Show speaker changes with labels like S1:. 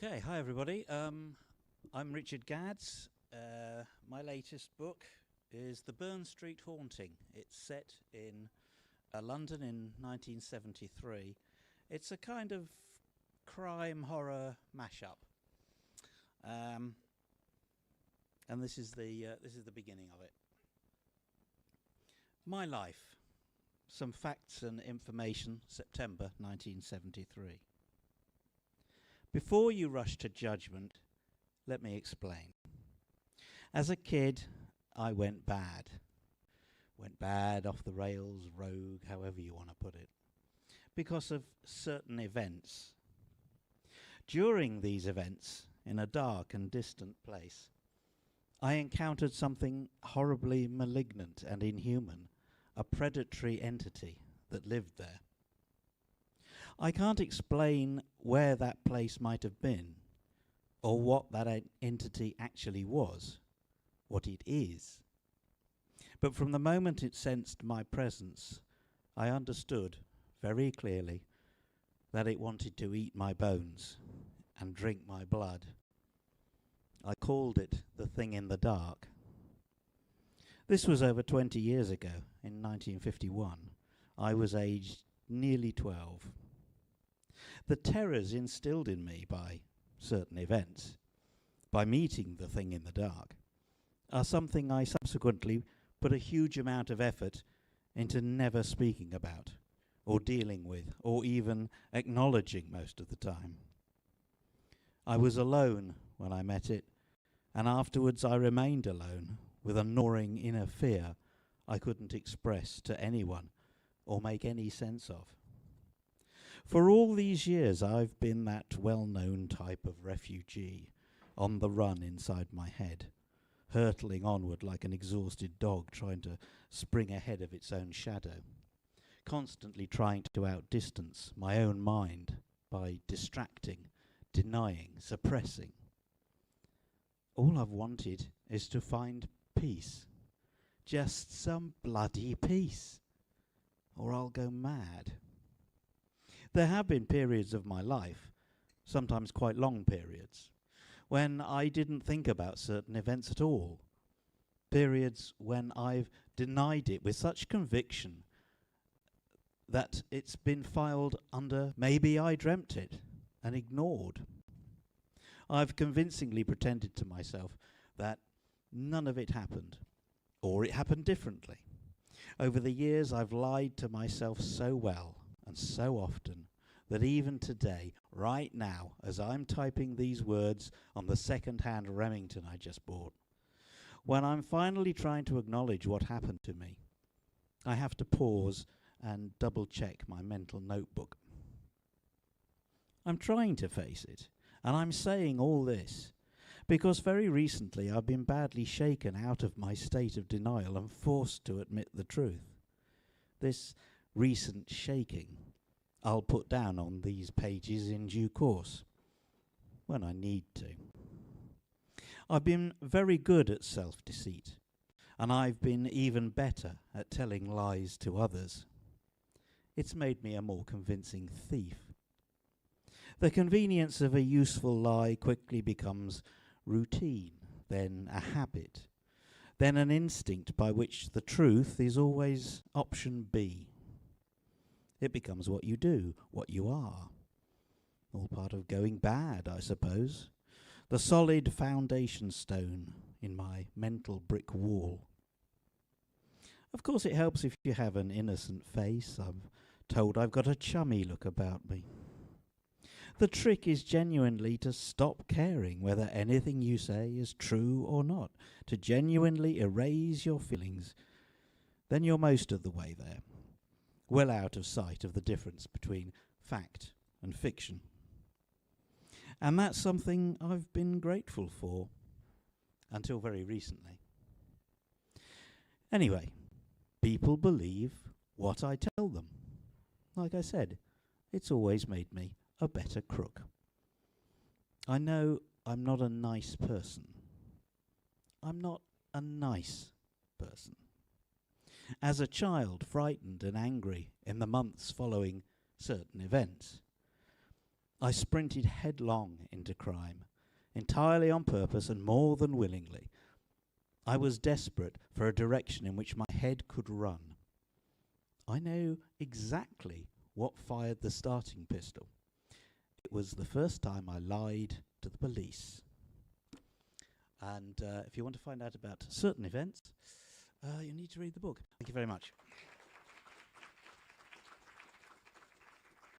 S1: Okay, hi everybody. I'm Richard Gads. My latest book is The Burn Street Haunting. It's set in London in 1973. It's a kind of crime horror mashup, and this is the beginning of it. My life, some facts and information. September 1973. Before you rush to judgment, let me explain. As a kid, I went bad. Went bad, off the rails, rogue, however you want to put it, because of certain events. During these events, in a dark and distant place, I encountered something horribly malignant and inhuman, a predatory entity that lived there. I can't explain where that place might have been, or what that entity actually was, what it is. But from the moment it sensed my presence, I understood very clearly that it wanted to eat my bones and drink my blood. I called it the thing in the dark. This was over 20 years ago, in 1951. I was aged nearly 12. The terrors instilled in me by certain events, by meeting the thing in the dark, are something I subsequently put a huge amount of effort into never speaking about, or dealing with, or even acknowledging most of the time. I was alone when I met it, and afterwards I remained alone with a gnawing inner fear I couldn't express to anyone or make any sense of. For all these years, I've been that well-known type of refugee, on the run inside my head, hurtling onward like an exhausted dog trying to spring ahead of its own shadow, constantly trying to outdistance my own mind by distracting, denying, suppressing. All I've wanted is to find peace, just some bloody peace, or I'll go mad. There have been periods of my life, sometimes quite long periods, when I didn't think about certain events at all. Periods when I've denied it with such conviction that it's been filed under maybe I dreamt it and ignored. I've convincingly pretended to myself that none of it happened, or it happened differently. Over the years, I've lied to myself so well and so often that even today, right now, as I'm typing these words on the second-hand Remington I just bought, when I'm finally trying to acknowledge what happened to me, I have to pause and double-check my mental notebook. I'm trying to face it, and I'm saying all this because very recently I've been badly shaken out of my state of denial and forced to admit the truth. This recent shaking I'll put down on these pages in due course, when I need to. I've been very good at self-deceit, and I've been even better at telling lies to others. It's made me a more convincing thief. The convenience of a useful lie quickly becomes routine, then a habit, then an instinct by which the truth is always option B. It becomes what you do, what you are. All part of going bad, I suppose. The solid foundation stone in my mental brick wall. Of course it helps if you have an innocent face. I'm told I've got a chummy look about me. The trick is genuinely to stop caring whether anything you say is true or not, to genuinely erase your feelings. Then you're most of the way there, well out of sight of the difference between fact and fiction. And that's something I've been grateful for, until very recently. Anyway, people believe what I tell them. Like I said, it's always made me a better crook. I know I'm not a nice person. I'm not a nice person. As a child, frightened and angry in the months following certain events, I sprinted headlong into crime, entirely on purpose and more than willingly. I was desperate for a direction in which my head could run. I know exactly what fired the starting pistol. It was the first time I lied to the police. And if you want to find out about certain events, you need to read the book. Thank you very much.